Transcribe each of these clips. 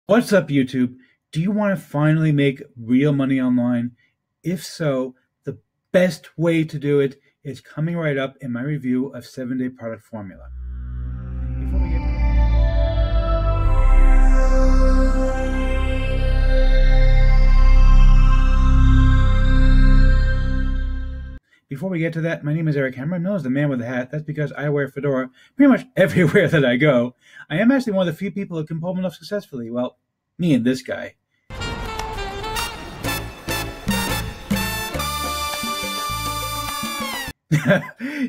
What's up, YouTube? Do you want to finally make real money online? If so, the best way to do it is coming right up in my review of 7-Day Product Formula. Before we get to Before we get to that, my name is Eric Hammer, known as the man with the hat. That's because I wear a fedora pretty much everywhere that I go. I am actually one of the few people who can pull them off successfully. Well, me and this guy.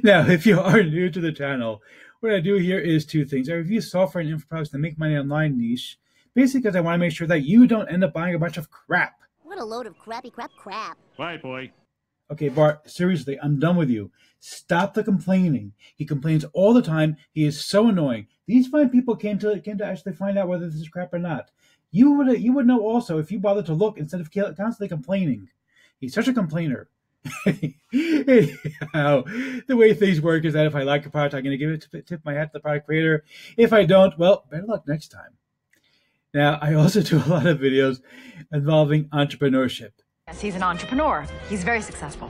Now, if you are new to the channel, what I do here is two things. I review software and info products that make money online niche, basically because I want to make sure that you don't end up buying a bunch of crap. What a load of crappy crap. Bye, boy. Okay, Bart, seriously, I'm done with you. Stop the complaining. He complains all the time. He is so annoying. These fine people came to actually find out whether this is crap or not. You would know also if you bothered to look instead of constantly complaining. He's such a complainer. Anyhow, the way things work is that if I like a product, I'm going to give it tip my hat to the product creator. If I don't, well, better luck next time. Now, I also do a lot of videos involving entrepreneurship. Yes, he's an entrepreneur. He's very successful.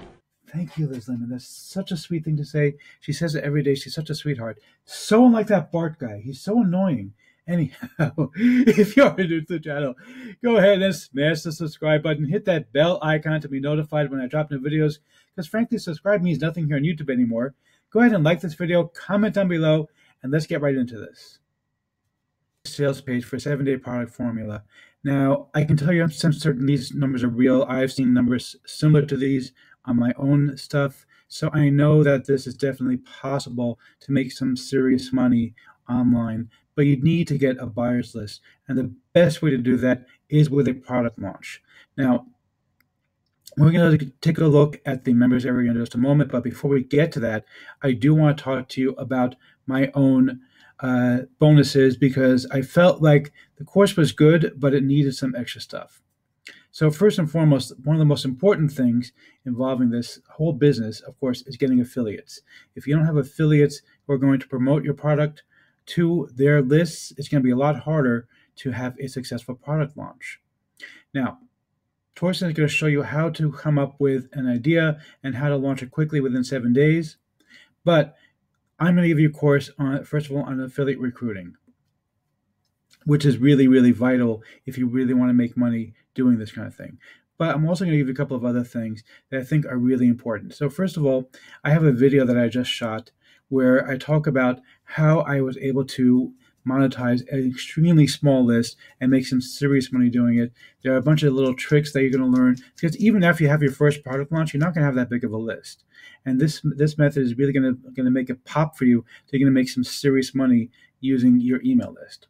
Thank you, Liz Lemon. That's such a sweet thing to say. She says it every day. She's such a sweetheart. So unlike that Bart guy. He's so annoying. Anyhow, if you're new to the channel, go ahead and smash the subscribe button. Hit that bell icon to be notified when I drop new videos, because frankly, subscribe means nothing here on YouTube anymore. Go ahead and like this video, comment down below, and let's get right into this. Sales page for 7-Day Product Formula. Now, I can tell you I'm certain these numbers are real. I've seen numbers similar to these on my own stuff, so I know that this is definitely possible to make some serious money online, but you need to get a buyer's list, and the best way to do that is with a product launch. Now, we're going to take a look at the members area in just a moment, but before we get to that, I do want to talk to you about my own bonuses, because I felt like the course was good, but it needed some extra stuff. So first and foremost, one of the most important things involving this whole business, of course, is getting affiliates. If you don't have affiliates who are going to promote your product to their lists, it's going to be a lot harder to have a successful product launch. Now, Torsten is going to show you how to come up with an idea and how to launch it quickly within 7 days. But I'm going to give you a course on, first of all, on affiliate recruiting, which is really, really vital if you really want to make money doing this kind of thing. But I'm also going to give you a couple of other things that I think are really important. So first of all, I have a video that I just shot where I talk about how I was able to monetize an extremely small list and make some serious money doing it. There are a bunch of little tricks that you're going to learn, because even after you have your first product launch, you're not going to have that big of a list. And this method is really going to make it pop for you. So you're going to make some serious money using your email list.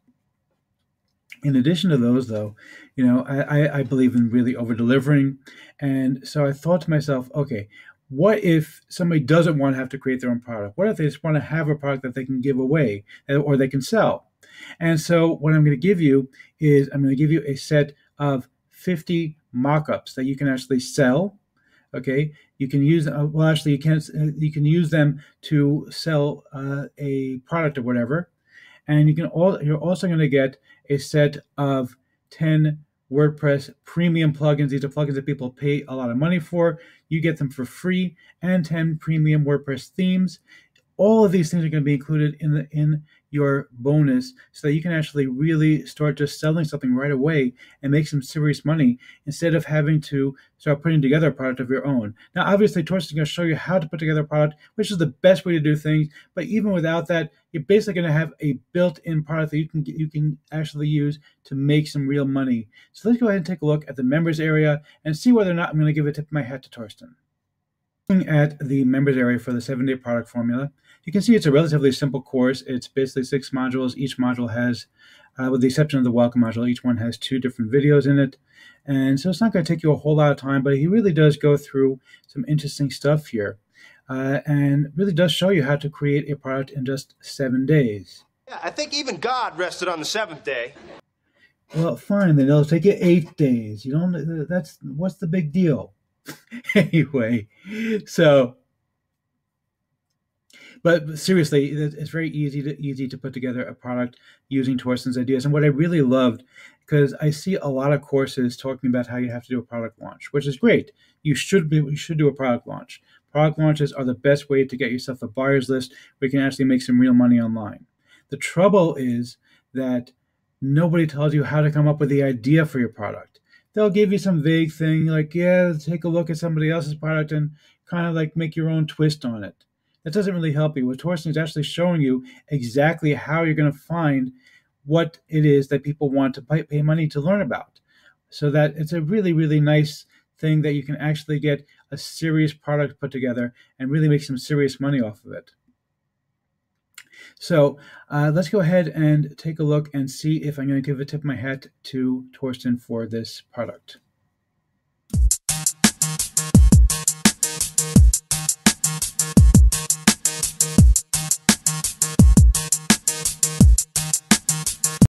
In addition to those, though, you know, I believe in really over-delivering. And so I thought to myself, okay, what if somebody doesn't want to have to create their own product? What if they just want to have a product that they can give away or they can sell? And so what I'm going to give you is I'm going to give you a set of 50 mock-ups that you can actually sell. Okay, you can use well, actually, you can use them to sell a product or whatever, and you're also going to get a set of 10 WordPress premium plugins. These are plugins that people pay a lot of money for. You get them for free, and 10 premium WordPress themes. All of these things are going to be included in your bonus, so that you can actually really start just selling something right away and make some serious money instead of having to start putting together a product of your own. Now, obviously, Torsten is going to show you how to put together a product, which is the best way to do things. But even without that, you're basically going to have a built-in product that you can actually use to make some real money. So let's go ahead and take a look at the members area and see whether or not I'm going to give a tip of my hat to Torsten. Looking at the members area for the 7-Day Product Formula, you can see it's a relatively simple course. It's basically 6 modules. Each module has, with the exception of the welcome module, each one has 2 different videos in it. And so it's not going to take you a whole lot of time, but he really does go through some interesting stuff here, and really does show you how to create a product in just 7 days. Yeah, I think even God rested on the 7th day. Well, fine, then it'll take you 8 days. You don't, what's the big deal? Anyway, so, but seriously, it's very easy to put together a product using Torsten's ideas. And what I really loved, because I see a lot of courses talking about how you have to do a product launch, which is great. You should do a product launch. Product launches are the best way to get yourself a buyer's list where you can actually make some real money online. The trouble is that nobody tells you how to come up with the idea for your product. They'll give you some vague thing like, yeah, take a look at somebody else's product and kind of like make your own twist on it. That doesn't really help you. What Torsten is actually showing you exactly how you're going to find what it is that people want to pay money to learn about. So that it's a really, really nice thing that you can actually get a serious product put together and really make some serious money off of it. So let's go ahead and take a look and see if I'm going to give a tip of my hat to Torsten for this product.